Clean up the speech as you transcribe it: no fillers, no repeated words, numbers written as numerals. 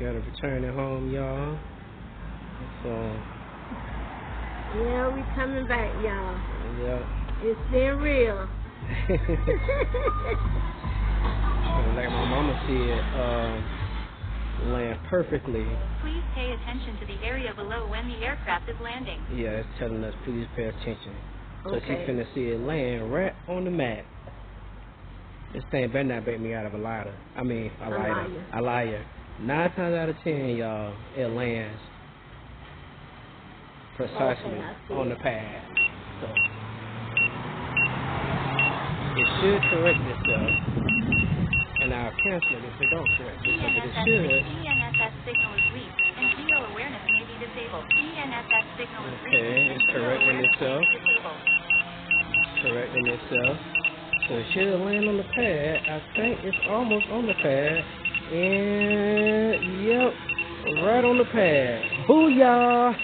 Gotta return it home, y'all. So. Yeah, we coming back, y'all. Yeah. It's been real. Like my mama said, land perfectly. Please pay attention to the area below when the aircraft is landing. Yeah, it's telling us please pay attention. So Okay. she finna see it land right on the map. This thing better not break me out of a lighter. I mean, a liar. 9 times out of 10, y'all, it lands precisely on the pad. So it should correct itself, and I'll cancel it if it don't correct itself. But it should. ENSS signal is weak, and geo awareness may be disabled. ENSS signal is weak. Okay, it's correcting itself. Correcting itself. So it should land on the pad. I think it's almost on the pad. And, yep, right on the pad. Booyah!